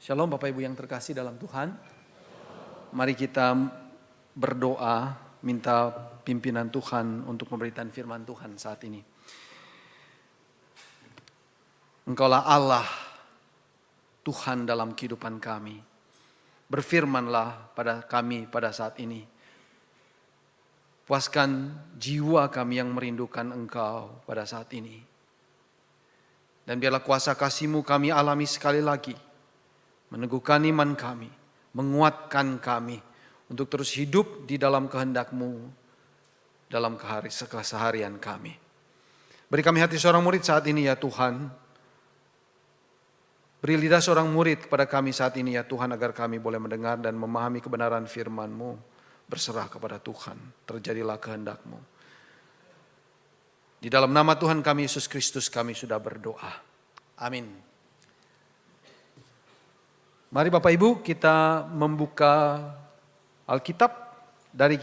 Shalom Bapak Ibu yang terkasih dalam Tuhan. Mari kita berdoa, minta pimpinan Tuhan untuk memberikan firman Tuhan saat ini. Engkaulah Allah, Tuhan dalam kehidupan kami. Berfirmanlah pada kami pada saat ini. Puaskan jiwa kami yang merindukan Engkau pada saat ini. Dan biarlah kuasa kasih-Mu kami alami sekali lagi. Meneguhkan iman kami, menguatkan kami untuk terus hidup di dalam kehendak-Mu dalam keseharian kami. Beri kami hati seorang murid saat ini ya Tuhan. Beri lidah seorang murid kepada kami saat ini ya Tuhan, agar kami boleh mendengar dan memahami kebenaran firman-Mu. Berserah kepada Tuhan, terjadilah kehendak-Mu. Di dalam nama Tuhan kami Yesus Kristus kami sudah berdoa. Amin. Mari Bapak Ibu kita membuka Alkitab dari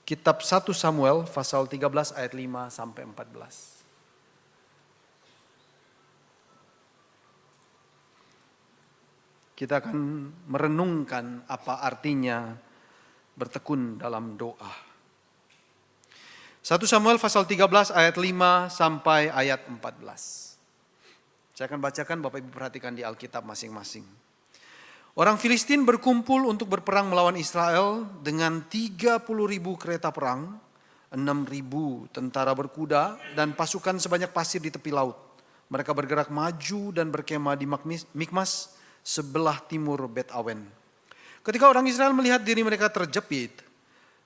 kitab 1 Samuel pasal 13 ayat 5 sampai 14. Kita akan merenungkan apa artinya bertekun dalam doa. 1 Samuel pasal 13 ayat 5 sampai ayat 14. Saya akan bacakan, Bapak Ibu perhatikan di Alkitab masing-masing. Orang Filistin berkumpul untuk berperang melawan Israel dengan 30.000 kereta perang, 6.000 tentara berkuda, dan pasukan sebanyak pasir di tepi laut. Mereka bergerak maju dan berkemah di Mikmas, sebelah timur Bet Awen. Ketika orang Israel melihat diri mereka terjepit,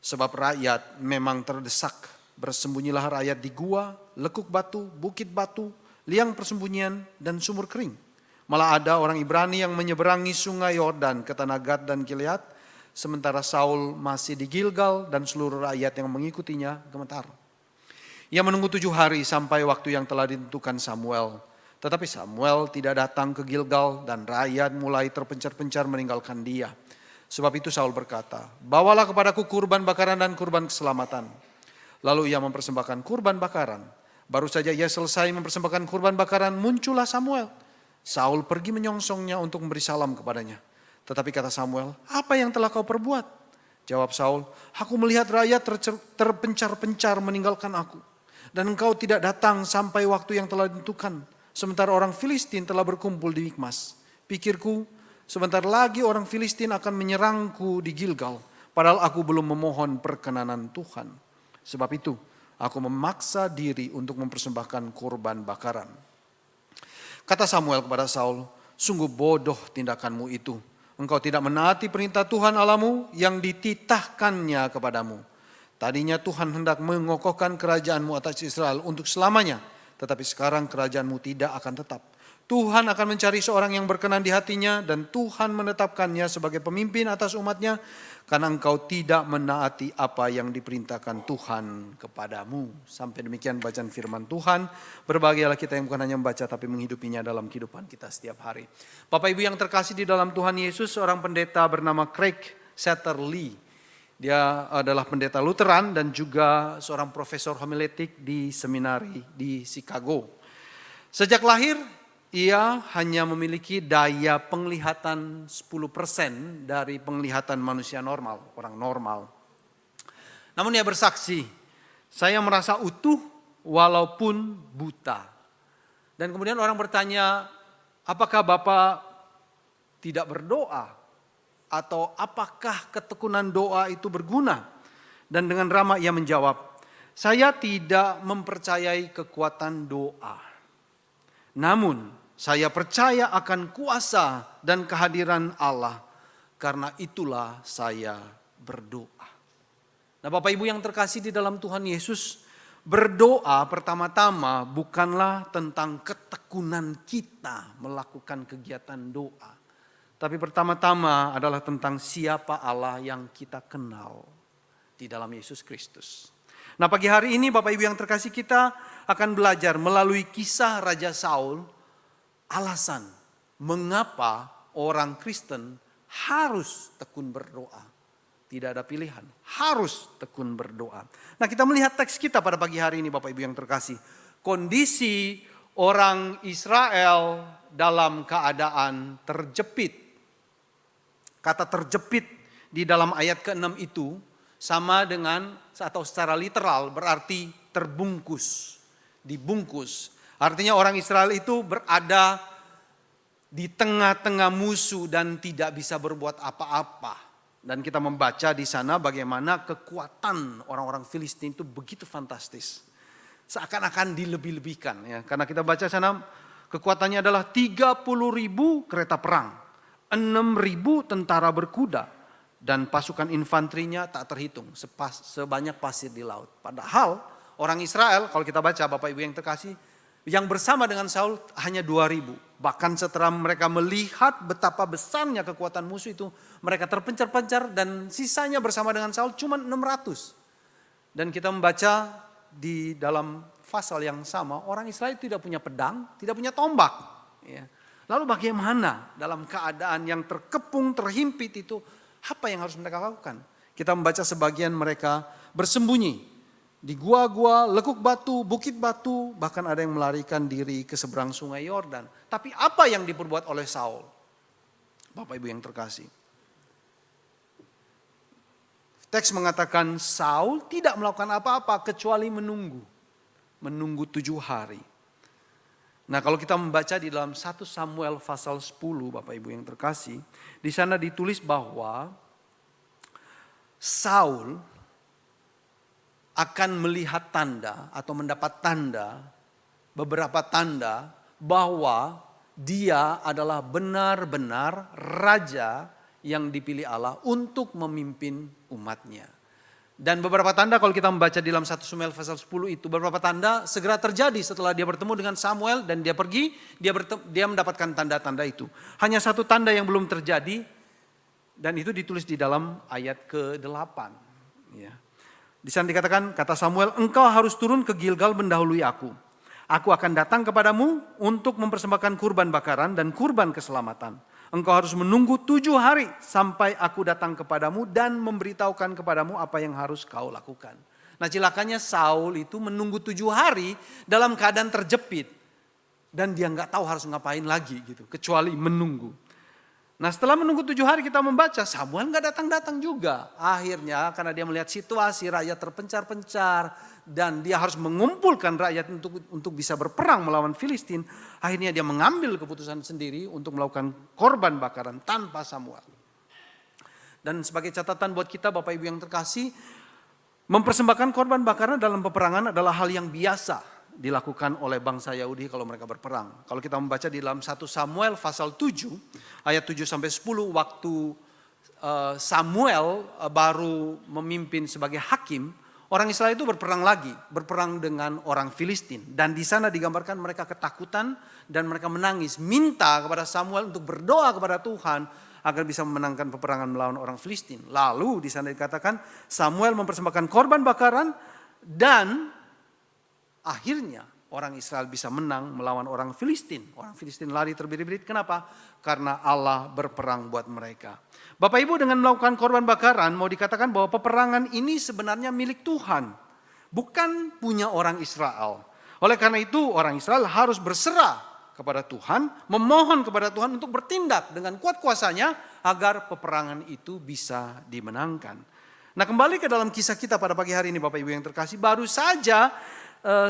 sebab rakyat memang terdesak, bersembunyilah rakyat di gua, lekuk batu, bukit batu, liang persembunyian dan sumur kering. Malah ada orang Ibrani yang menyeberangi sungai Yordan ke tanah Gad dan Gilead, sementara Saul masih di Gilgal dan seluruh rakyat yang mengikutinya gemetar. Ia menunggu 7 hari sampai waktu yang telah ditentukan Samuel. Tetapi Samuel tidak datang ke Gilgal dan rakyat mulai terpencar-pencar meninggalkan dia. Sebab itu Saul berkata, "Bawalah kepadaku kurban bakaran dan kurban keselamatan." Lalu ia mempersembahkan kurban bakaran. Baru saja ia selesai mempersembahkan kurban bakaran, muncullah Samuel. Saul pergi menyongsongnya untuk memberi salam kepadanya. Tetapi kata Samuel, "Apa yang telah kau perbuat?" Jawab Saul, "Aku melihat rakyat terpencar-pencar meninggalkan aku. Dan engkau tidak datang sampai waktu yang telah ditentukan. Sementara orang Filistin telah berkumpul di Mikmas. Pikirku, sebentar lagi orang Filistin akan menyerangku di Gilgal. Padahal aku belum memohon perkenanan Tuhan. Sebab itu, aku memaksa diri untuk mempersembahkan kurban bakaran." Kata Samuel kepada Saul, "Sungguh bodoh tindakanmu itu. Engkau tidak menaati perintah Tuhan Allahmu yang dititahkannya kepadamu. Tadinya Tuhan hendak mengokohkan kerajaanmu atas Israel untuk selamanya. Tetapi sekarang kerajaanmu tidak akan tetap. Tuhan akan mencari seorang yang berkenan di hatinya dan Tuhan menetapkannya sebagai pemimpin atas umatnya. Karena engkau tidak menaati apa yang diperintahkan Tuhan kepadamu." Sampai demikian bacaan firman Tuhan. Berbahagialah kita yang bukan hanya membaca tapi menghidupinya dalam kehidupan kita setiap hari. Bapak Ibu yang terkasih di dalam Tuhan Yesus, seorang pendeta bernama Craig Satterlee. Dia adalah pendeta Lutheran dan juga seorang profesor homiletik di seminari di Chicago. Sejak lahir, ia hanya memiliki daya penglihatan 10% dari penglihatan manusia normal, orang normal. Namun ia bersaksi, "Saya merasa utuh walaupun buta." Dan kemudian orang bertanya, "Apakah Bapak tidak berdoa? Atau apakah ketekunan doa itu berguna?" Dan dengan ramah ia menjawab, "Saya tidak mempercayai kekuatan doa. Namun saya percaya akan kuasa dan kehadiran Allah. Karena itulah saya berdoa." Nah Bapak Ibu yang terkasih di dalam Tuhan Yesus, berdoa pertama-tama bukanlah tentang ketekunan kita melakukan kegiatan doa. Tapi pertama-tama adalah tentang siapa Allah yang kita kenal di dalam Yesus Kristus. Nah pagi hari ini Bapak Ibu yang terkasih, kita akan belajar melalui kisah Raja Saul alasan mengapa orang Kristen harus tekun berdoa. Tidak ada pilihan, harus tekun berdoa. Nah kita melihat teks kita pada pagi hari ini Bapak Ibu yang terkasih. Kondisi orang Israel dalam keadaan terjepit. Kata terjepit di dalam ayat ke-6 itu sama dengan atau secara literal berarti terbungkus, dibungkus. Artinya orang Israel itu berada di tengah-tengah musuh dan tidak bisa berbuat apa-apa. Dan kita membaca di sana bagaimana kekuatan orang-orang Filistin itu begitu fantastis. Seakan-akan dilebih-lebihkan ya. Karena kita baca sana kekuatannya adalah 30.000 kereta perang, 6.000 tentara berkuda. Dan pasukan infanterinya tak terhitung sebanyak pasir di laut. Padahal orang Israel kalau kita baca Bapak Ibu yang terkasih, yang bersama dengan Saul hanya 2.000. Bahkan setelah mereka melihat betapa besarnya kekuatan musuh itu, mereka terpencar-pencar dan sisanya bersama dengan Saul cuma 600. Dan kita membaca di dalam pasal yang sama, orang Israel tidak punya pedang, tidak punya tombak. Ya. Lalu bagaimana dalam keadaan yang terkepung, terhimpit itu, apa yang harus mereka lakukan? Kita membaca sebagian mereka bersembunyi di gua-gua, lekuk batu, bukit batu, bahkan ada yang melarikan diri ke seberang sungai Yordan. Tapi apa yang diperbuat oleh Saul? Bapak Ibu yang terkasih. Teks mengatakan Saul tidak melakukan apa-apa kecuali menunggu. Menunggu 7 hari. Nah kalau kita membaca di dalam 1 Samuel pasal 10 Bapak Ibu yang terkasih. Di sana ditulis bahwa Saul akan melihat tanda atau mendapat tanda, beberapa tanda bahwa dia adalah benar-benar raja yang dipilih Allah untuk memimpin umatnya. Dan beberapa tanda kalau kita membaca di dalam 1 Samuel pasal 10 itu, beberapa tanda segera terjadi setelah dia bertemu dengan Samuel dan dia pergi, dia mendapatkan tanda-tanda itu. Hanya satu tanda yang belum terjadi dan itu ditulis di dalam ayat ke-8. Ya. Di sana dikatakan, kata Samuel, engkau harus turun ke Gilgal mendahului aku. Aku akan datang kepadamu untuk mempersembahkan kurban bakaran dan kurban keselamatan. Engkau harus menunggu 7 hari sampai aku datang kepadamu dan memberitahukan kepadamu apa yang harus kau lakukan. Nah celakanya Saul itu menunggu 7 hari dalam keadaan terjepit. Dan dia nggak tahu harus ngapain lagi gitu, kecuali menunggu. Nah setelah menunggu 7 hari kita membaca Samuel nggak datang-datang juga. Akhirnya karena dia melihat situasi rakyat terpencar-pencar. Dan dia harus mengumpulkan rakyat untuk bisa berperang melawan Filistin. Akhirnya dia mengambil keputusan sendiri untuk melakukan korban bakaran tanpa Samuel. Dan sebagai catatan buat kita Bapak Ibu yang terkasih. Mempersembahkan korban bakaran dalam peperangan adalah hal yang biasa dilakukan oleh bangsa Yahudi kalau mereka berperang. Kalau kita membaca di dalam 1 Samuel pasal 7 ayat 7-10 waktu Samuel baru memimpin sebagai hakim. Orang Israel itu berperang lagi, berperang dengan orang Filistin. Dan di sana digambarkan mereka ketakutan dan mereka menangis. Minta kepada Samuel untuk berdoa kepada Tuhan agar bisa memenangkan peperangan melawan orang Filistin. Lalu di sana dikatakan Samuel mempersembahkan korban bakaran dan akhirnya orang Israel bisa menang melawan orang Filistin. Orang Filistin lari terbirit-birit. Kenapa? Karena Allah berperang buat mereka. Bapak Ibu dengan melakukan korban bakaran mau dikatakan bahwa peperangan ini sebenarnya milik Tuhan. Bukan punya orang Israel. Oleh karena itu orang Israel harus berserah kepada Tuhan. Memohon kepada Tuhan untuk bertindak dengan kuat kuasanya agar peperangan itu bisa dimenangkan. Nah kembali ke dalam kisah kita pada pagi hari ini Bapak Ibu yang terkasih. Baru saja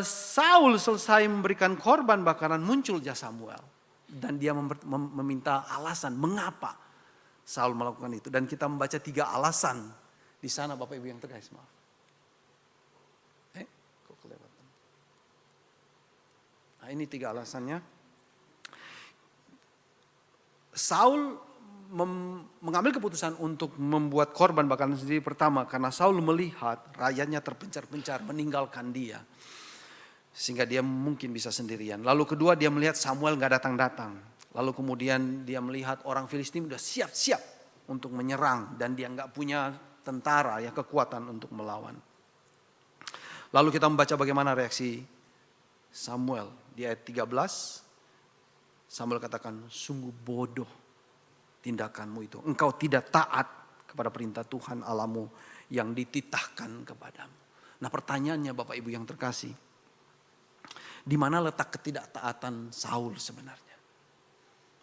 Saul selesai memberikan korban bakaran muncul Samuel. Dan dia meminta alasan mengapa Saul melakukan itu. Dan kita membaca 3 alasan di sana Bapak Ibu yang terkasih. Maaf. Kok kelewatan? Nah ini 3 alasannya. Saul mengambil keputusan untuk membuat korban bakaran sendiri pertama. Karena Saul melihat rakyatnya terpencar-pencar meninggalkan dia. Sehingga dia mungkin bisa sendirian. Lalu kedua dia melihat Samuel gak datang-datang. Lalu kemudian dia melihat orang Filistin sudah siap-siap untuk menyerang. Dan dia gak punya tentara ya kekuatan untuk melawan. Lalu kita membaca bagaimana reaksi Samuel. Di ayat 13 Samuel katakan sungguh bodoh tindakanmu itu. Engkau tidak taat kepada perintah Tuhan Allahmu yang dititahkan kepadamu. Nah pertanyaannya Bapak Ibu yang terkasih. Di mana letak ketidaktaatan Saul sebenarnya?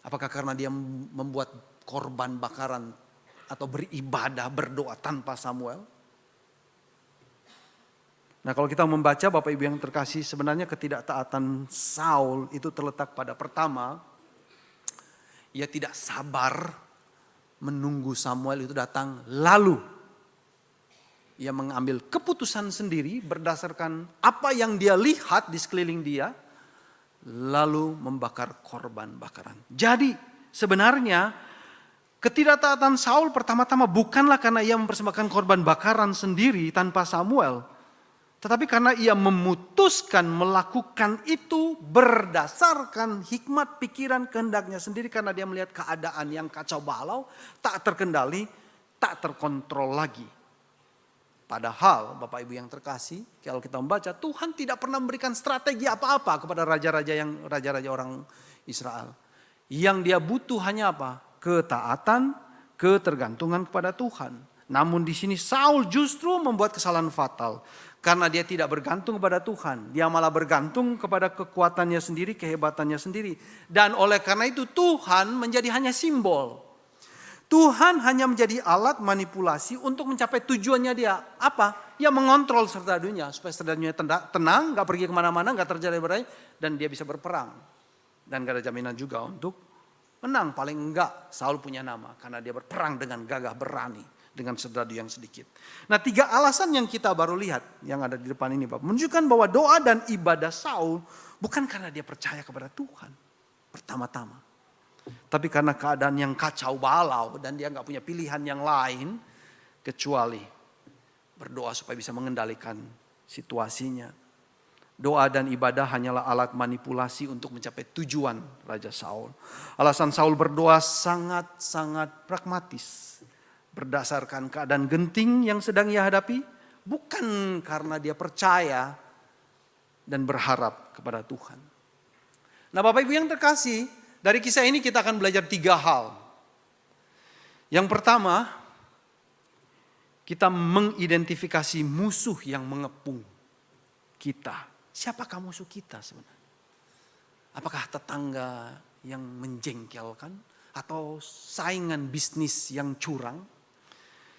Apakah karena dia membuat korban bakaran atau beribadah, berdoa tanpa Samuel? Nah, kalau kita membaca Bapak Ibu yang terkasih, sebenarnya ketidaktaatan Saul itu terletak pada pertama, ia tidak sabar menunggu Samuel itu datang, lalu ia mengambil keputusan sendiri berdasarkan apa yang dia lihat di sekeliling dia, lalu membakar korban bakaran. Jadi sebenarnya ketidaktaatan Saul pertama-tama bukanlah karena ia mempersembahkan korban bakaran sendiri tanpa Samuel, tetapi karena ia memutuskan melakukan itu berdasarkan hikmat pikiran kehendaknya sendiri, karena dia melihat keadaan yang kacau balau, tak terkendali, tak terkontrol lagi. Padahal Bapak Ibu yang terkasih, kalau kita membaca, Tuhan tidak pernah memberikan strategi apa-apa kepada raja-raja orang Israel. Yang dia butuh hanya apa? Ketaatan, ketergantungan kepada Tuhan. Namun di sini Saul justru membuat kesalahan fatal. Karena dia tidak bergantung kepada Tuhan. Dia malah bergantung kepada kekuatannya sendiri, kehebatannya sendiri. Dan oleh karena itu Tuhan menjadi hanya simbol. Tuhan hanya menjadi alat manipulasi untuk mencapai tujuannya dia. Apa? Ya mengontrol serdadunya. Supaya serdadunya tenang, gak pergi kemana-mana, gak terjadi badai. Dan dia bisa berperang. Dan gak ada jaminan juga untuk menang. Paling enggak Saul punya nama. Karena dia berperang dengan gagah berani. Dengan serdadu yang sedikit. Nah, 3 alasan yang kita baru lihat. Yang ada di depan ini Bapak. Menunjukkan bahwa doa dan ibadah Saul. Bukan karena dia percaya kepada Tuhan. Pertama-tama. Tapi karena keadaan yang kacau balau dan dia nggak punya pilihan yang lain kecuali berdoa supaya bisa mengendalikan situasinya. Doa dan ibadah hanyalah alat manipulasi untuk mencapai tujuan Raja Saul. Alasan Saul berdoa sangat-sangat pragmatis. Berdasarkan keadaan genting yang sedang ia hadapi. Bukan karena dia percaya dan berharap kepada Tuhan. Nah, Bapak Ibu yang terkasih, dari kisah ini kita akan belajar 3 hal. Yang pertama, kita mengidentifikasi musuh yang mengepung kita. Siapakah musuh kita sebenarnya? Apakah tetangga yang menjengkelkan? Atau saingan bisnis yang curang?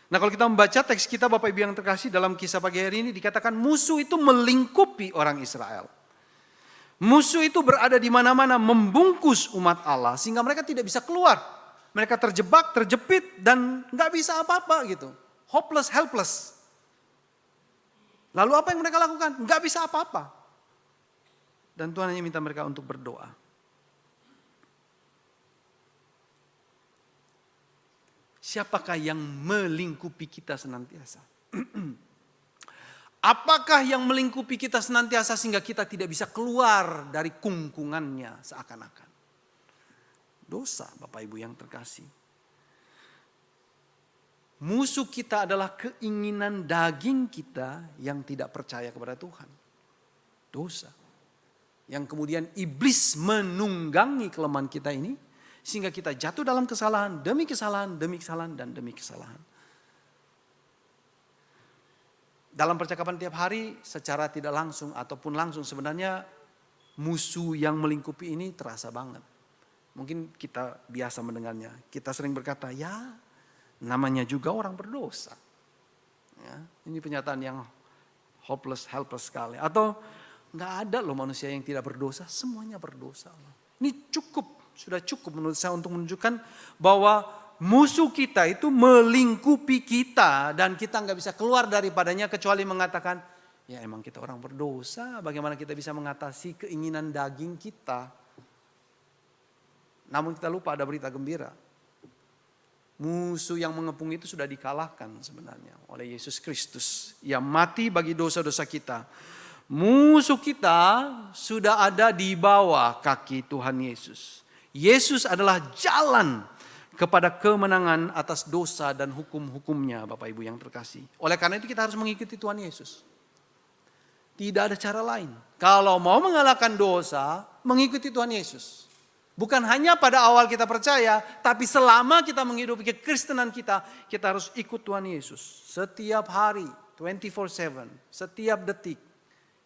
Nah, kalau kita membaca teks kita Bapak Ibu yang terkasih dalam kisah pagi hari ini dikatakan musuh itu melingkupi orang Israel. Musuh itu berada di mana-mana membungkus umat Allah sehingga mereka tidak bisa keluar. Mereka terjebak, terjepit dan gak bisa apa-apa gitu. Hopeless, helpless. Lalu apa yang mereka lakukan? Gak bisa apa-apa. Dan Tuhan hanya minta mereka untuk berdoa. Siapakah yang melingkupi kita senantiasa? Apakah yang melingkupi kita senantiasa sehingga kita tidak bisa keluar dari kungkungannya seakan-akan? Dosa Bapak Ibu yang terkasih. Musuh kita adalah keinginan daging kita yang tidak percaya kepada Tuhan. Dosa. Yang kemudian iblis menunggangi kelemahan kita ini. Sehingga kita jatuh dalam kesalahan, demi kesalahan, demi kesalahan, dan demi kesalahan. Dalam percakapan tiap hari secara tidak langsung ataupun langsung sebenarnya musuh yang melingkupi ini terasa banget. Mungkin kita biasa mendengarnya. Kita sering berkata, ya namanya juga orang berdosa. Ya, ini pernyataan yang hopeless, helpless sekali. Atau nggak ada loh manusia yang tidak berdosa, semuanya berdosa. Ini sudah cukup menurut saya untuk menunjukkan bahwa musuh kita itu melingkupi kita dan kita nggak bisa keluar daripadanya kecuali mengatakan, ya emang kita orang berdosa, bagaimana kita bisa mengatasi keinginan daging kita. Namun kita lupa ada berita gembira. Musuh yang mengepung itu sudah dikalahkan sebenarnya oleh Yesus Kristus. Yang mati bagi dosa-dosa kita. Musuh kita sudah ada di bawah kaki Tuhan Yesus. Yesus adalah jalan kepada kemenangan atas dosa dan hukum-hukumnya Bapak Ibu yang terkasih. Oleh karena itu kita harus mengikuti Tuhan Yesus. Tidak ada cara lain. Kalau mau mengalahkan dosa, mengikuti Tuhan Yesus. Bukan hanya pada awal kita percaya, tapi selama kita menghidupi kekristenan kita harus ikut Tuhan Yesus. Setiap hari, 24/7, setiap detik.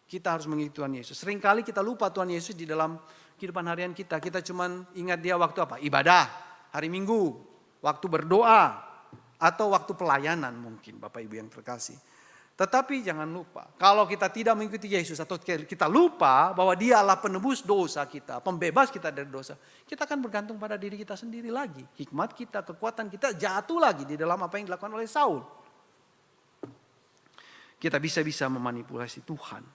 Kita harus mengikuti Tuhan Yesus. Seringkali kita lupa Tuhan Yesus di dalam kehidupan harian kita. Kita cuma ingat dia waktu apa? Ibadah, hari Minggu, waktu berdoa, atau waktu pelayanan mungkin Bapak Ibu yang terkasih. Tetapi jangan lupa, kalau kita tidak mengikuti Yesus atau kita lupa bahwa dia adalah penebus dosa kita, pembebas kita dari dosa, kita akan bergantung pada diri kita sendiri lagi. Hikmat kita, kekuatan kita jatuh lagi di dalam apa yang dilakukan oleh Saul. Kita bisa-bisa memanipulasi Tuhan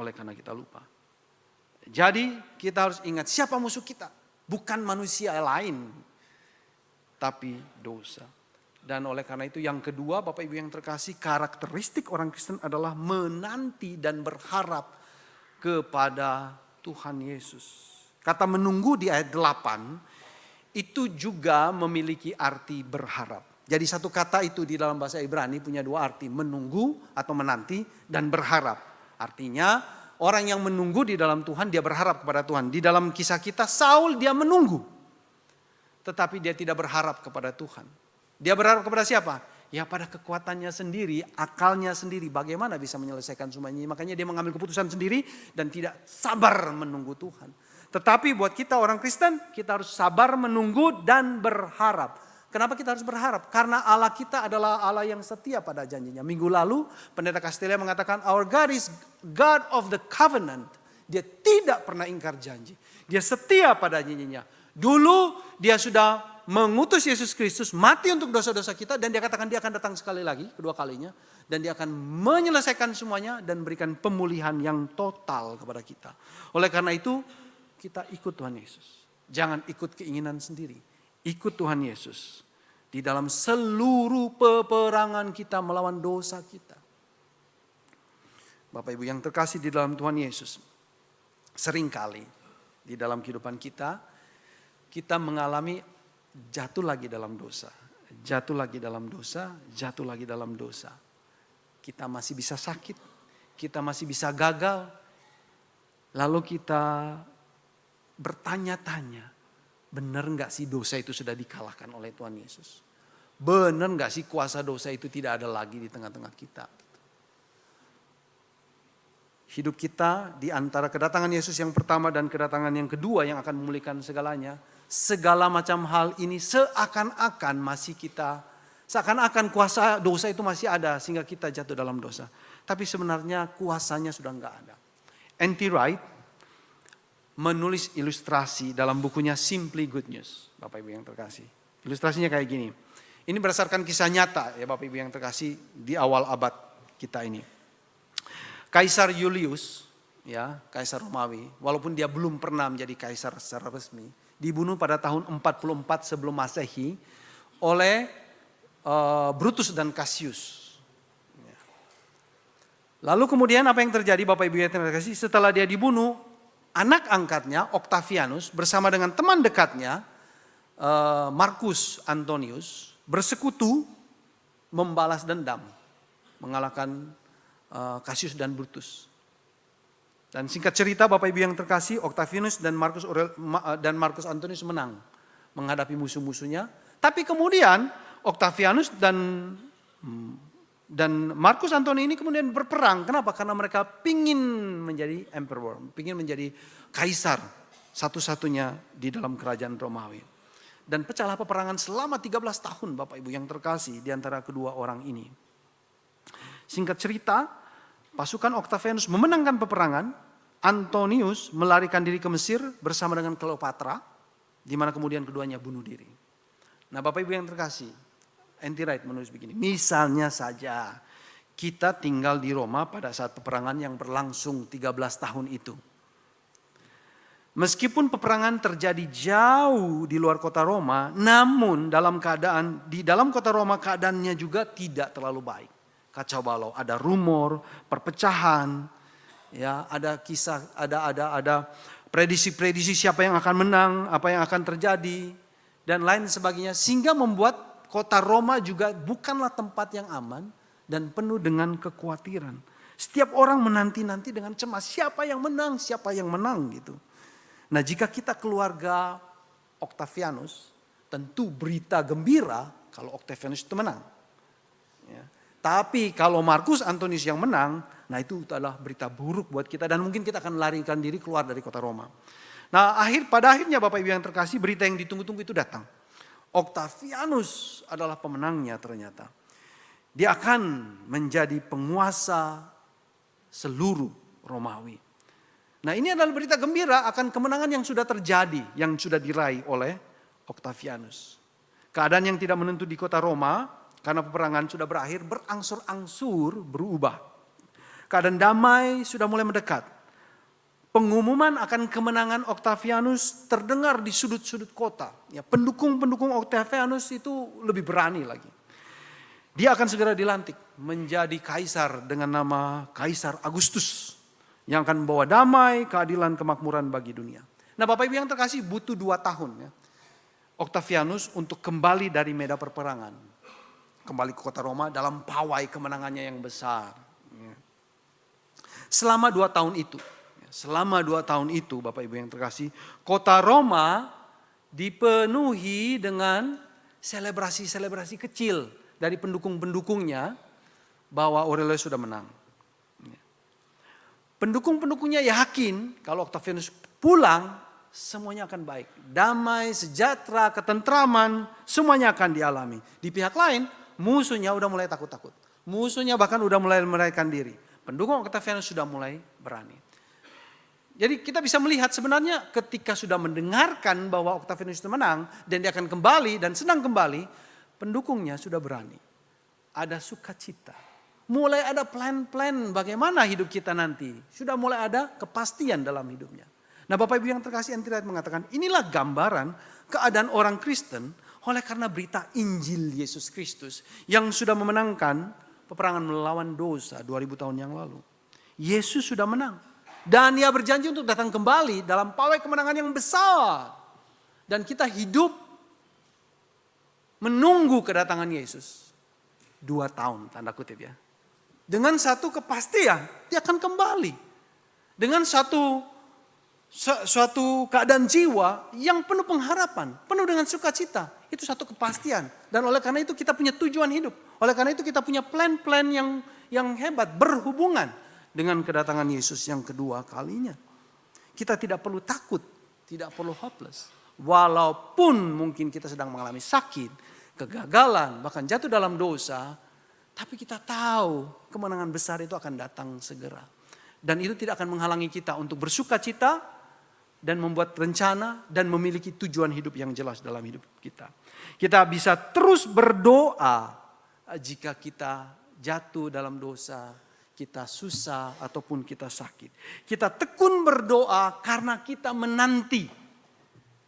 oleh karena kita lupa. Jadi kita harus ingat siapa musuh kita. Bukan manusia lain, tapi dosa. Dan oleh karena itu yang kedua Bapak Ibu yang terkasih, karakteristik orang Kristen adalah menanti dan berharap kepada Tuhan Yesus. Kata menunggu di ayat 8 itu juga memiliki arti berharap. Jadi satu kata itu di dalam bahasa Ibrani punya dua arti, menunggu atau menanti dan berharap. Artinya orang yang menunggu di dalam Tuhan dia berharap kepada Tuhan. Di dalam kisah kita Saul dia menunggu, tetapi dia tidak berharap kepada Tuhan. Dia berharap kepada siapa? Ya pada kekuatannya sendiri, akalnya sendiri. Bagaimana bisa menyelesaikan semuanya. Makanya dia mengambil keputusan sendiri dan tidak sabar menunggu Tuhan. Tetapi buat kita orang Kristen, kita harus sabar menunggu dan berharap. Kenapa kita harus berharap? Karena Allah kita adalah Allah yang setia pada janjinya. Minggu lalu Pendeta Castelia mengatakan, our God is God of the covenant. Dia tidak pernah ingkar janji. Dia setia pada janjinya. Dulu dia sudah mengutus Yesus Kristus mati untuk dosa-dosa kita. Dan dia katakan dia akan datang sekali lagi, kedua kalinya. Dan dia akan menyelesaikan semuanya dan berikan pemulihan yang total kepada kita. Oleh karena itu kita ikut Tuhan Yesus. Jangan ikut keinginan sendiri. Ikut Tuhan Yesus. Di dalam seluruh peperangan kita melawan dosa kita. Bapak Ibu yang terkasih di dalam Tuhan Yesus. Seringkali di dalam kehidupan kita mengalami jatuh lagi dalam dosa. Jatuh lagi dalam dosa, jatuh lagi dalam dosa. Kita masih bisa sakit, kita masih bisa gagal. Lalu kita bertanya-tanya, benar enggak sih dosa itu sudah dikalahkan oleh Tuhan Yesus? Benar enggak sih kuasa dosa itu tidak ada lagi di tengah-tengah kita? Hidup kita di antara kedatangan Yesus yang pertama dan kedatangan yang kedua yang akan memulihkan segalanya. Segala macam hal ini seakan-akan kuasa dosa itu masih ada sehingga kita jatuh dalam dosa. Tapi sebenarnya kuasanya sudah enggak ada. N.T. Wright menulis ilustrasi dalam bukunya Simply Good News. Bapak Ibu yang terkasih. Ilustrasinya kayak gini. Ini berdasarkan kisah nyata ya Bapak Ibu yang terkasih di awal abad kita ini. Kaisar Julius, ya, Kaisar Romawi, walaupun dia belum pernah menjadi kaisar secara resmi, dibunuh pada tahun 44 sebelum Masehi oleh Brutus dan Cassius. Lalu kemudian apa yang terjadi Bapak Ibu yang terkasih? Setelah dia dibunuh, anak angkatnya Octavianus bersama dengan teman dekatnya Marcus Antonius bersekutu membalas dendam, mengalahkan Cassius dan Brutus. Dan singkat cerita Bapak Ibu yang terkasih, Octavianus dan Marcus Antonius menang menghadapi musuh-musuhnya. Tapi kemudian Octavianus dan Marcus Antonius ini kemudian berperang. Kenapa? Karena mereka pingin menjadi emperor, pingin menjadi kaisar satu-satunya di dalam kerajaan Romawi. Dan pecahlah peperangan selama 13 tahun Bapak Ibu yang terkasih di antara kedua orang ini. Singkat cerita, pasukan Octavianus memenangkan peperangan. Antonius melarikan diri ke Mesir bersama dengan Cleopatra, di mana kemudian keduanya bunuh diri. Nah Bapak Ibu yang terkasih, N.T. Wright menulis begini. Misalnya saja kita tinggal di Roma pada saat peperangan yang berlangsung 13 tahun itu. Meskipun peperangan terjadi jauh di luar kota Roma, namun di dalam kota Roma keadaannya juga tidak terlalu baik. Kacau balau, ada rumor, perpecahan, ya, ada kisah, ada prediksi-prediksi siapa yang akan menang, apa yang akan terjadi dan lain sebagainya, sehingga membuat kota Roma juga bukanlah tempat yang aman dan penuh dengan kekhawatiran. Setiap orang menanti-nanti dengan cemas siapa yang menang gitu. Nah, jika kita keluarga Octavianus, tentu berita gembira kalau Octavianus itu menang. Ya. Tapi kalau Markus Antonius yang menang, nah itu adalah berita buruk buat kita. Dan mungkin kita akan larikan diri keluar dari kota Roma. Nah pada akhirnya Bapak Ibu yang terkasih, berita yang ditunggu-tunggu itu datang. Octavianus adalah pemenangnya ternyata. Dia akan menjadi penguasa seluruh Romawi. Nah ini adalah berita gembira akan kemenangan yang sudah terjadi, yang sudah diraih oleh Octavianus. Keadaan yang tidak menentu di kota Roma, karena peperangan sudah berakhir, berangsur-angsur berubah. Keadaan damai sudah mulai mendekat. Pengumuman akan kemenangan Octavianus terdengar di sudut-sudut kota. Ya, pendukung-pendukung Octavianus itu lebih berani lagi. Dia akan segera dilantik menjadi kaisar dengan nama Kaisar Agustus. Yang akan membawa damai, keadilan, kemakmuran bagi dunia. Nah Bapak Ibu yang terkasih, butuh 2 tahun ya, Octavianus untuk kembali dari medan perperangan. Kembali ke kota Roma dalam pawai kemenangannya yang besar. Selama 2 tahun itu, Bapak Ibu yang terkasih, kota Roma dipenuhi dengan selebrasi-selebrasi kecil dari pendukung-pendukungnya bahwa Aurelius sudah menang. Pendukung-pendukungnya yakin kalau Octavianus pulang semuanya akan baik. Damai, sejahtera, ketentraman semuanya akan dialami. Di pihak lain musuhnya udah mulai takut-takut. Musuhnya bahkan udah mulai melarikan diri. Pendukung Octavianus sudah mulai berani. Jadi kita bisa melihat sebenarnya ketika sudah mendengarkan bahwa Octavianus itu menang dan dia akan kembali dan senang kembali, pendukungnya sudah berani. Ada sukacita. Mulai ada plan-plan bagaimana hidup kita nanti. Sudah mulai ada kepastian dalam hidupnya. Nah Bapak Ibu yang terkasih, Antirat mengatakan inilah gambaran keadaan orang Kristen oleh karena berita Injil Yesus Kristus yang sudah memenangkan peperangan melawan dosa 2000 tahun yang lalu. Yesus sudah menang. Dan dia berjanji untuk datang kembali dalam pawai kemenangan yang besar. Dan kita hidup menunggu kedatangan Yesus. 2 tahun tanda kutip ya. Dengan satu kepastian dia akan kembali. Dengan suatu keadaan jiwa yang penuh pengharapan. Penuh dengan sukacita. Itu satu kepastian. Dan oleh karena itu kita punya tujuan hidup. Oleh karena itu kita punya plan-plan yang hebat. Berhubungan dengan kedatangan Yesus yang kedua kalinya. Kita tidak perlu takut. Tidak perlu hopeless. Walaupun mungkin kita sedang mengalami sakit, kegagalan, bahkan jatuh dalam dosa. Tapi kita tahu kemenangan besar itu akan datang segera. Dan itu tidak akan menghalangi kita untuk bersuka cita dan membuat rencana dan memiliki tujuan hidup yang jelas dalam hidup kita. Kita bisa terus berdoa jika kita jatuh dalam dosa, kita susah ataupun kita sakit. Kita tekun berdoa karena kita menanti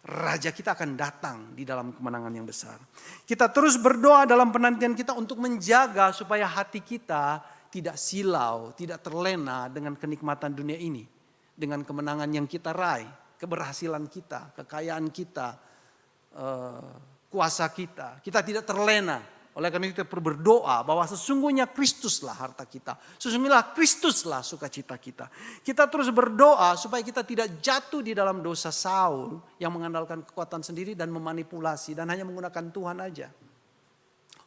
Raja kita akan datang di dalam kemenangan yang besar. Kita terus berdoa dalam penantian kita untuk menjaga supaya hati kita tidak silau, tidak terlena dengan kenikmatan dunia ini. Dengan kemenangan yang kita raih, keberhasilan kita, kekayaan kita, kuasa kita. Kita tidak terlena. Oleh karena itu kita perlu berdoa bahwa sesungguhnya Kristuslah harta kita. Sesungguhnya Kristuslah sukacita kita. Kita terus berdoa supaya kita tidak jatuh di dalam dosa Saul yang mengandalkan kekuatan sendiri dan memanipulasi dan hanya menggunakan Tuhan aja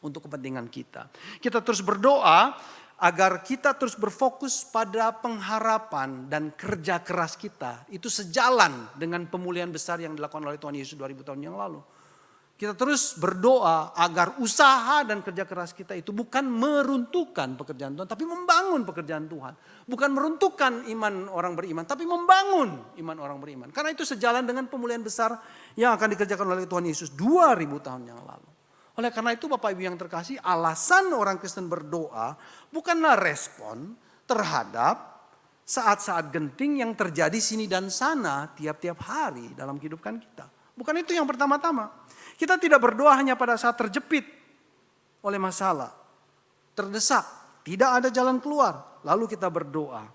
untuk kepentingan kita. Kita terus berdoa agar kita terus berfokus pada pengharapan dan kerja keras kita. Itu sejalan dengan pemulihan besar yang dilakukan oleh Tuhan Yesus 2000 tahun yang lalu. Kita terus berdoa agar usaha dan kerja keras kita itu bukan meruntuhkan pekerjaan Tuhan, tapi membangun pekerjaan Tuhan. Bukan meruntuhkan iman orang beriman, tapi membangun iman orang beriman. Karena itu sejalan dengan pemulihan besar yang akan dikerjakan oleh Tuhan Yesus 2000 tahun yang lalu. Oleh karena itu Bapak Ibu yang terkasih, alasan orang Kristen berdoa bukanlah respon terhadap saat-saat genting yang terjadi sini dan sana tiap-tiap hari dalam kehidupan kita. Bukan itu yang pertama-tama. Kita tidak berdoa hanya pada saat terjepit oleh masalah, terdesak, tidak ada jalan keluar, lalu kita berdoa.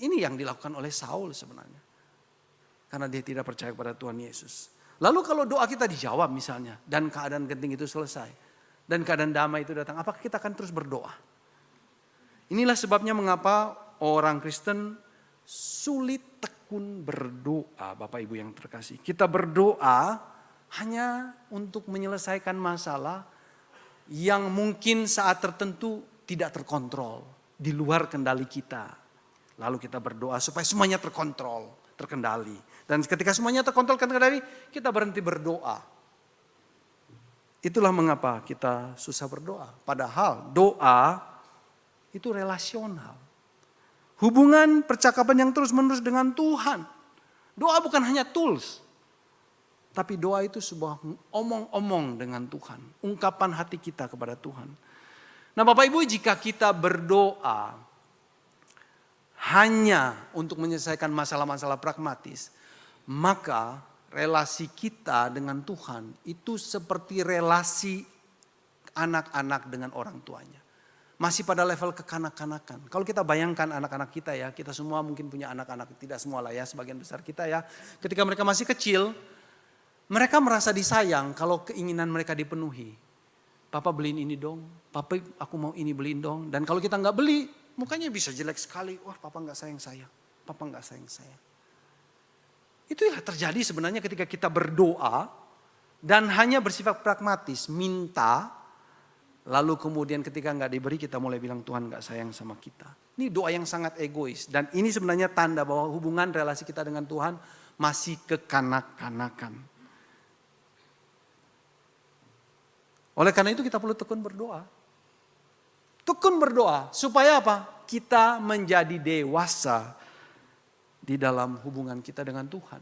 Ini yang dilakukan oleh Saul sebenarnya. Karena dia tidak percaya kepada Tuhan Yesus. Lalu kalau doa kita dijawab misalnya, dan keadaan genting itu selesai, dan keadaan damai itu datang, apakah kita akan terus berdoa? Inilah sebabnya mengapa orang Kristen sulit tekun berdoa, Bapak Ibu yang terkasih. Kita berdoa hanya untuk menyelesaikan masalah yang mungkin saat tertentu tidak terkontrol, di luar kendali kita. Lalu kita berdoa supaya semuanya terkontrol, terkendali. Dan ketika semuanya terkontrol, terkendali, kita berhenti berdoa. Itulah mengapa kita susah berdoa. Padahal doa itu relasional. Hubungan percakapan yang terus-menerus dengan Tuhan. Doa bukan hanya tools. Tapi doa itu sebuah omong-omong dengan Tuhan. Ungkapan hati kita kepada Tuhan. Nah Bapak Ibu, jika kita berdoa hanya untuk menyelesaikan masalah-masalah pragmatis, maka relasi kita dengan Tuhan itu seperti relasi anak-anak dengan orang tuanya. Masih pada level kekanak-kanakan. Kalau kita bayangkan anak-anak kita ya, kita semua mungkin punya anak-anak, tidak semua lah ya, sebagian besar kita ya. Ketika mereka masih kecil, mereka merasa disayang kalau keinginan mereka dipenuhi. Papa beliin ini dong, papa aku mau ini beliin dong. Dan kalau kita nggak beli, mukanya bisa jelek sekali. Wah papa nggak sayang saya, papa nggak sayang saya. Itu yang terjadi sebenarnya ketika kita berdoa dan hanya bersifat pragmatis, minta. Lalu kemudian ketika nggak diberi kita mulai bilang Tuhan nggak sayang sama kita. Ini doa yang sangat egois. Dan ini sebenarnya tanda bahwa hubungan relasi kita dengan Tuhan masih kekanak-kanakan. Oleh karena itu kita perlu tekun berdoa. Tekun berdoa supaya apa? Kita menjadi dewasa di dalam hubungan kita dengan Tuhan.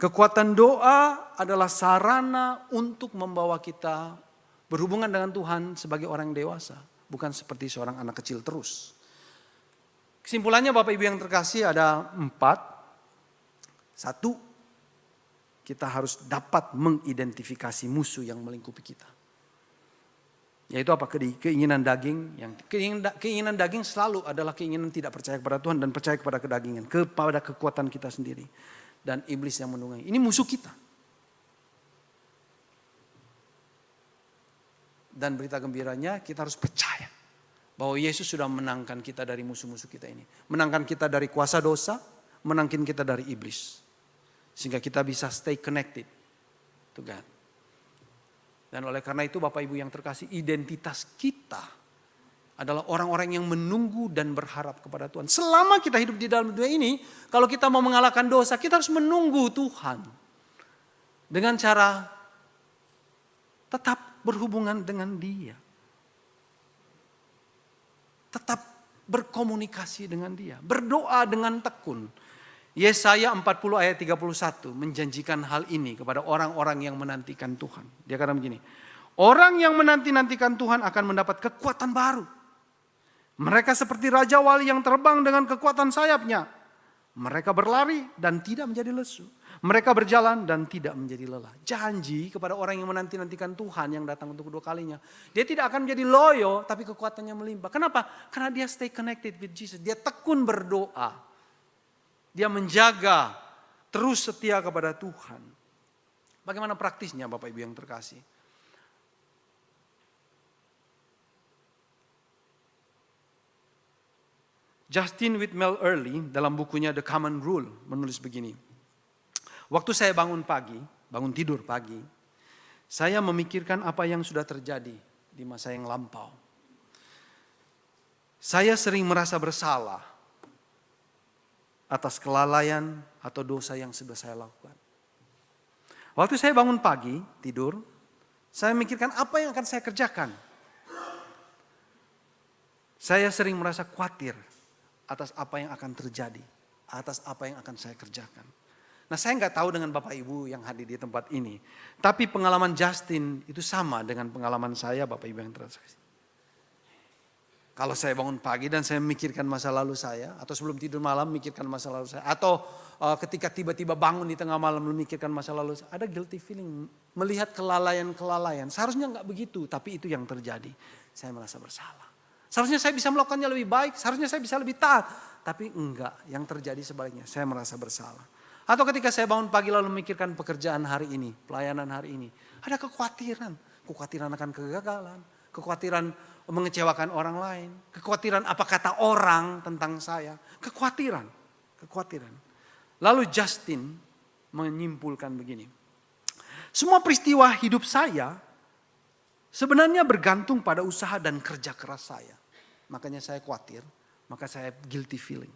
Kekuatan doa adalah sarana untuk membawa kita berhubungan dengan Tuhan sebagai orang dewasa. Bukan seperti seorang anak kecil terus. Kesimpulannya Bapak Ibu yang terkasih ada 4. 1. Kita harus dapat mengidentifikasi musuh yang melingkupi kita. Yaitu apa? Keinginan daging. Keinginan daging selalu adalah keinginan tidak percaya kepada Tuhan dan percaya kepada kedagingan. Kepada kekuatan kita sendiri. Dan iblis yang menunggangi. Ini musuh kita. Dan berita gembiranya kita harus percaya bahwa Yesus sudah menangkan kita dari musuh-musuh kita ini. Menangkan kita dari kuasa dosa, menangkan kita dari iblis. Sehingga kita bisa stay connected to God. Dan oleh karena itu Bapak Ibu yang terkasih, identitas kita adalah orang-orang yang menunggu dan berharap kepada Tuhan. Selama kita hidup di dalam dunia ini, kalau kita mau mengalahkan dosa, kita harus menunggu Tuhan. Dengan cara tetap berhubungan dengan Dia. Tetap berkomunikasi dengan Dia. Berdoa dengan tekun. Yesaya 40 ayat 31 menjanjikan hal ini kepada orang-orang yang menantikan Tuhan. Dia kata begini, orang yang menanti-nantikan Tuhan akan mendapat kekuatan baru. Mereka seperti Raja Wali yang terbang dengan kekuatan sayapnya. Mereka berlari dan tidak menjadi lesu. Mereka berjalan dan tidak menjadi lelah. Janji kepada orang yang menanti-nantikan Tuhan yang datang untuk kedua kalinya. Dia tidak akan menjadi loyo tapi kekuatannya melimpah. Kenapa? Karena dia stay connected with Jesus. Dia tekun berdoa. Dia menjaga terus setia kepada Tuhan. Bagaimana praktisnya Bapak Ibu yang terkasih? Justin Whitmel Early dalam bukunya The Common Rule menulis begini. Waktu saya bangun tidur pagi, saya memikirkan apa yang sudah terjadi di masa yang lampau. Saya sering merasa bersalah atas kelalaian atau dosa yang sudah saya lakukan. Waktu saya bangun pagi, tidur, saya memikirkan apa yang akan saya kerjakan. Saya sering merasa khawatir atas apa yang akan terjadi, atas apa yang akan saya kerjakan. Nah saya nggak tahu dengan Bapak Ibu yang hadir di tempat ini. Tapi pengalaman Justin itu sama dengan pengalaman saya Bapak Ibu yang terkasih. Kalau saya bangun pagi dan saya memikirkan masa lalu saya. Atau sebelum tidur malam memikirkan masa lalu saya. Atau ketika tiba-tiba bangun di tengah malam memikirkan masa lalu saya. Ada guilty feeling. Melihat kelalaian-kelalaian. Seharusnya nggak begitu tapi itu yang terjadi. Saya merasa bersalah. Seharusnya saya bisa melakukannya lebih baik. Seharusnya saya bisa lebih taat. Tapi enggak. Yang terjadi sebaliknya. Saya merasa bersalah. Atau ketika saya bangun pagi lalu memikirkan pekerjaan hari ini, pelayanan hari ini. Ada kekhawatiran. Kekhawatiran akan kegagalan. Kekhawatiran mengecewakan orang lain. Kekhawatiran apa kata orang tentang saya. Kekhawatiran. Lalu Justin menyimpulkan begini. Semua peristiwa hidup saya sebenarnya bergantung pada usaha dan kerja keras saya. Makanya saya khawatir, maka saya guilty feeling.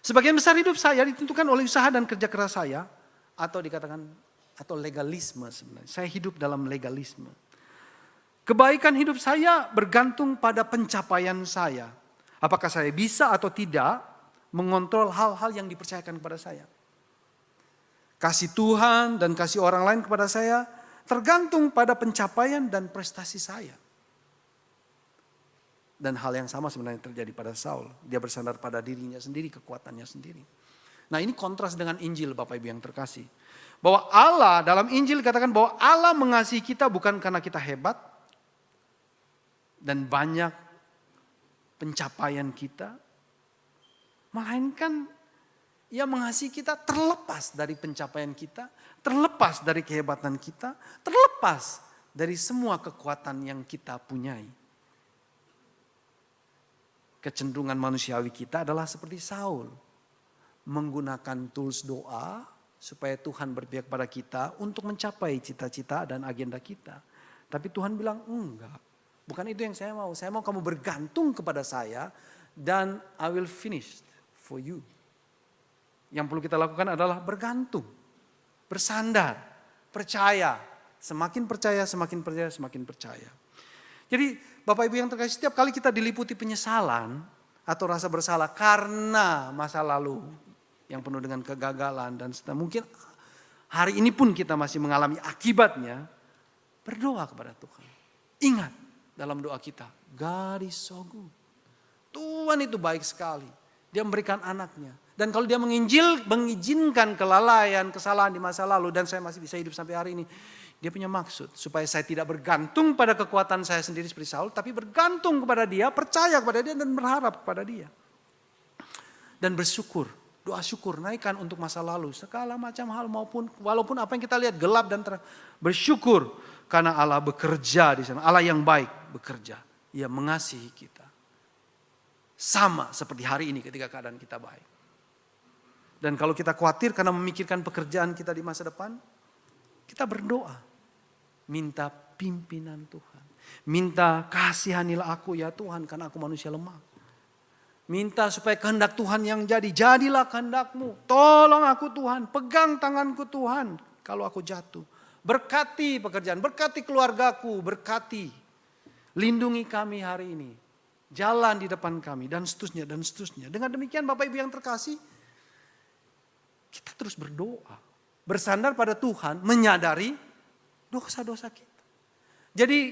Sebagian besar hidup saya ditentukan oleh usaha dan kerja keras saya, atau dikatakan atau legalisme sebenarnya. Saya hidup dalam legalisme. Kebaikan hidup saya bergantung pada pencapaian saya. Apakah saya bisa atau tidak mengontrol hal-hal yang dipercayakan kepada saya. Kasih Tuhan dan kasih orang lain kepada saya tergantung pada pencapaian dan prestasi saya. Dan hal yang sama sebenarnya terjadi pada Saul. Dia bersandar pada dirinya sendiri, kekuatannya sendiri. Nah, ini kontras dengan Injil Bapak Ibu yang terkasih. Bahwa Allah dalam Injil katakan bahwa Allah mengasihi kita bukan karena kita hebat dan banyak pencapaian kita, melainkan Ia mengasihi kita terlepas dari pencapaian kita, terlepas dari kehebatan kita, terlepas dari semua kekuatan yang kita punyai. Kecenderungan manusiawi kita adalah seperti Saul, menggunakan tools doa supaya Tuhan berpihak pada kita untuk mencapai cita-cita dan agenda kita. Tapi Tuhan bilang enggak, bukan itu yang saya mau. Saya mau kamu bergantung kepada saya dan I will finish for you. Yang perlu kita lakukan adalah bergantung, bersandar, percaya. Semakin percaya, semakin percaya, semakin percaya. Jadi Bapak Ibu yang terkasih, setiap kali kita diliputi penyesalan atau rasa bersalah karena masa lalu yang penuh dengan kegagalan dan mungkin hari ini pun kita masih mengalami akibatnya, berdoa kepada Tuhan. Ingat dalam doa kita, God is so good. Tuhan itu baik sekali. Dia memberikan anaknya. Dan kalau dia mengizinkan kelalaian, kesalahan di masa lalu dan saya masih bisa hidup sampai hari ini, dia punya maksud supaya saya tidak bergantung pada kekuatan saya sendiri seperti Saul, tapi bergantung kepada Dia, percaya kepada Dia dan berharap kepada Dia. Dan bersyukur, doa syukur naikkan untuk masa lalu, segala macam hal maupun walaupun apa yang kita lihat gelap dan terang, bersyukur karena Allah bekerja di sana, Allah yang baik bekerja, Ia mengasihi kita. Sama seperti hari ini ketika keadaan kita baik. Dan kalau kita khawatir karena memikirkan pekerjaan kita di masa depan, kita berdoa. Minta pimpinan Tuhan. Minta kasihanilah aku ya Tuhan karena aku manusia lemah. Minta supaya kehendak Tuhan yang jadi. Jadilah kehendakmu. Tolong aku Tuhan. Pegang tanganku Tuhan kalau aku jatuh. Berkati pekerjaan. Berkati keluargaku. Berkati. Lindungi kami hari ini. Jalan di depan kami dan seterusnya dan seterusnya. Dengan demikian Bapak Ibu yang terkasih, kita terus berdoa. Bersandar pada Tuhan, menyadari dosa-dosa kita. Jadi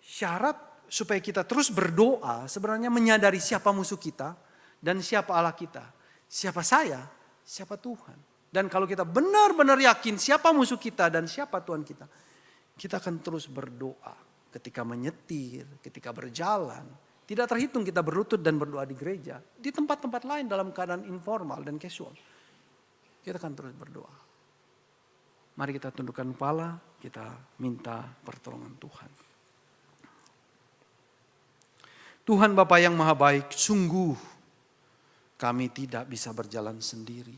syarat supaya kita terus berdoa sebenarnya menyadari siapa musuh kita dan siapa Allah kita. Siapa saya, siapa Tuhan. Dan kalau kita benar-benar yakin siapa musuh kita dan siapa Tuhan kita, kita akan terus berdoa. Ketika menyetir, ketika berjalan, tidak terhitung kita berlutut dan berdoa di gereja. Di tempat-tempat lain dalam keadaan informal dan casual. Kita akan terus berdoa. Mari kita tundukkan kepala, kita minta pertolongan Tuhan. Tuhan Bapa yang Maha Baik, sungguh kami tidak bisa berjalan sendiri.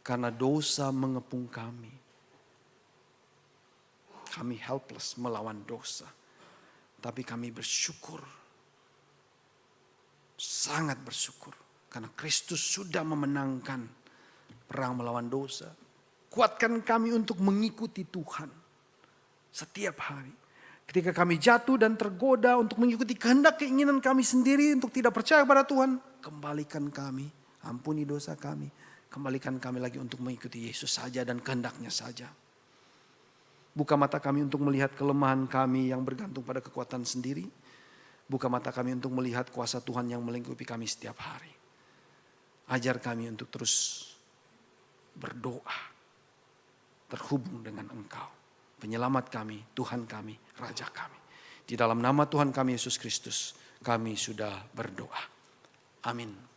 Karena dosa mengepung kami. Kami helpless melawan dosa. Tapi kami bersyukur. Sangat bersyukur. Karena Kristus sudah memenangkan perang melawan dosa. Kuatkan kami untuk mengikuti Tuhan. Setiap hari. Ketika kami jatuh dan tergoda untuk mengikuti kehendak keinginan kami sendiri. Untuk tidak percaya kepada Tuhan. Kembalikan kami. Ampuni dosa kami. Kembalikan kami lagi untuk mengikuti Yesus saja dan kehendaknya saja. Buka mata kami untuk melihat kelemahan kami yang bergantung pada kekuatan sendiri. Buka mata kami untuk melihat kuasa Tuhan yang melingkupi kami setiap hari. Ajar kami untuk terus berdoa. Terhubung dengan Engkau. Penyelamat kami, Tuhan kami, Raja kami. Di dalam nama Tuhan kami Yesus Kristus, kami sudah berdoa. Amin.